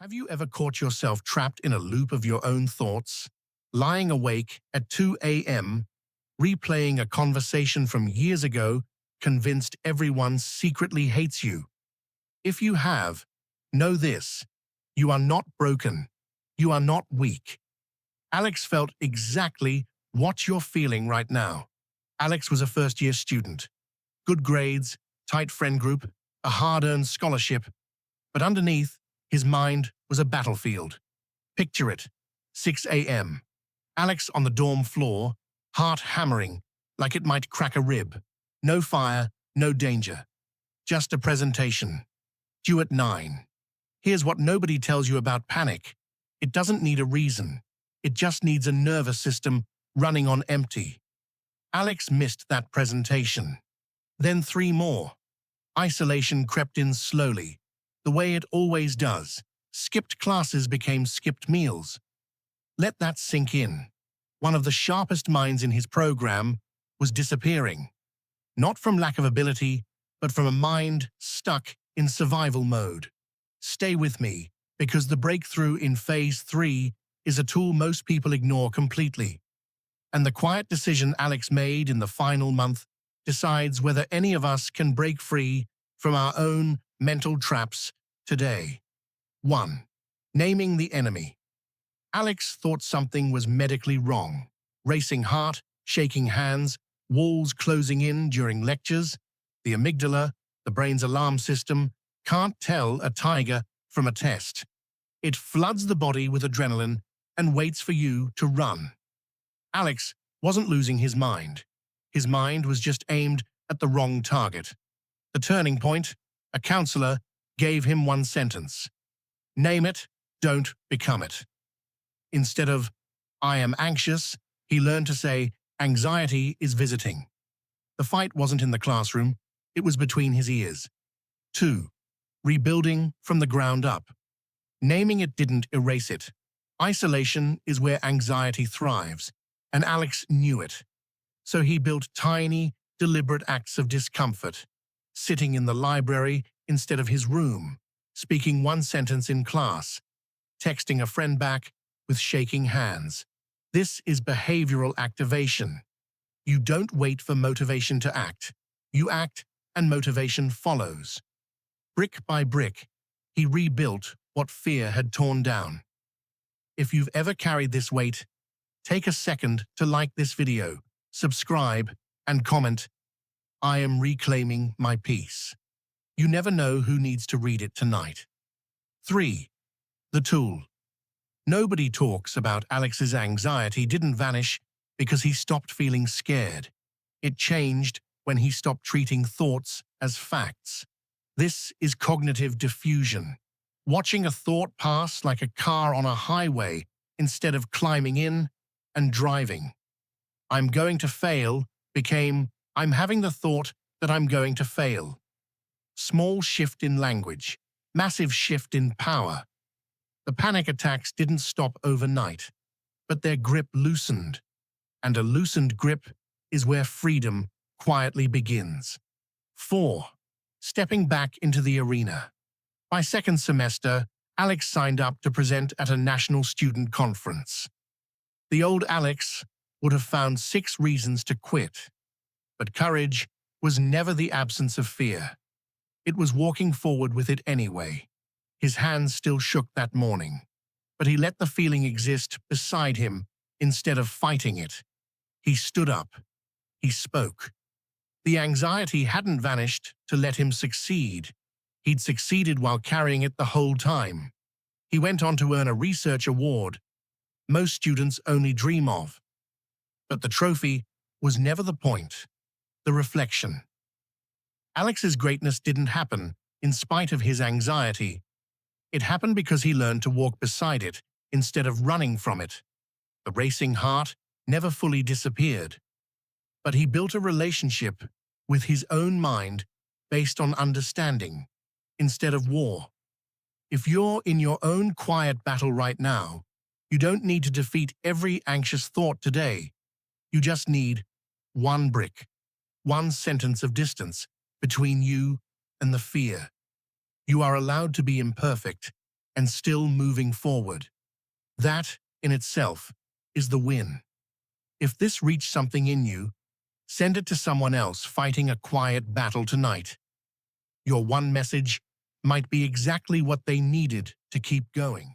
Have you ever caught yourself trapped in a loop of your own thoughts, lying awake at 2 a.m., replaying a conversation from years ago, convinced everyone secretly hates you? If you have, know this: you are not broken. You are not weak. Alex felt exactly what you're feeling right now. Alex was a first-year student. Good grades, tight friend group, a hard-earned scholarship, but underneath, his mind was a battlefield. Picture it: 6 a.m. Alex on the dorm floor, heart hammering like it might crack a rib. No fire, no danger. Just a presentation. Due at 9. Here's what nobody tells you about panic. It doesn't need a reason. It just needs a nervous system running on empty. Alex missed that presentation. Then 3 more. Isolation crept in slowly, the way it always does. Skipped classes became skipped meals. Let that sink in. One of the sharpest minds in his program was disappearing. Not from lack of ability, but from a mind stuck in survival mode. Stay with me, because the breakthrough in Phase 3 is a tool most people ignore completely. And the quiet decision Alex made in the final month decides whether any of us can break free from our own mental traps today. 1. Naming the enemy. Alex thought something was medically wrong. Racing heart, shaking hands, walls closing in during lectures. The amygdala, the brain's alarm system, can't tell a tiger from a test. It floods the body with adrenaline and waits for you to run. Alex wasn't losing his mind. His mind was just aimed at the wrong target. The turning point: a counselor gave him one sentence: name it, don't become it. Instead of, I am anxious, he learned to say, anxiety is visiting. The fight wasn't in the classroom, it was between his ears. 2. Rebuilding from the ground up. Naming it didn't erase it. Isolation is where anxiety thrives, and Alex knew it. So he built tiny, deliberate acts of discomfort, sitting in the library instead of his room, speaking one sentence in class, texting a friend back with shaking hands. This is behavioral activation. You don't wait for motivation to act. You act, and motivation follows. Brick by brick, he rebuilt what fear had torn down. If you've ever carried this weight, take a second to like this video, subscribe, and comment, I am reclaiming my peace. You never know who needs to read it tonight. 3. The tool. Nobody talks about Alex's anxiety didn't vanish because he stopped feeling scared. It changed when he stopped treating thoughts as facts. This is cognitive diffusion. Watching a thought pass like a car on a highway instead of climbing in and driving. I'm going to fail became, I'm having the thought that I'm going to fail. Small shift in language, massive shift in power. The panic attacks didn't stop overnight, but their grip loosened. And a loosened grip is where freedom quietly begins. 4. Stepping back into the arena. By second semester, Alex signed up to present at a national student conference. The old Alex would have found 6 reasons to quit. But courage was never the absence of fear. It was walking forward with it anyway. His hands still shook that morning, but he let the feeling exist beside him instead of fighting it. He stood up. He spoke. The anxiety hadn't vanished to let him succeed. He'd succeeded while carrying it the whole time. He went on to earn a research award most students only dream of. But the trophy was never the point, the reflection. Alex's greatness didn't happen in spite of his anxiety. It happened because he learned to walk beside it instead of running from it. The racing heart never fully disappeared, but he built a relationship with his own mind based on understanding instead of war. If you're in your own quiet battle right now, you don't need to defeat every anxious thought today. You just need one brick, one sentence of distance between you and the fear. You are allowed to be imperfect, and still moving forward. That, in itself, is the win. If this reached something in you, send it to someone else fighting a quiet battle tonight. Your one message might be exactly what they needed to keep going.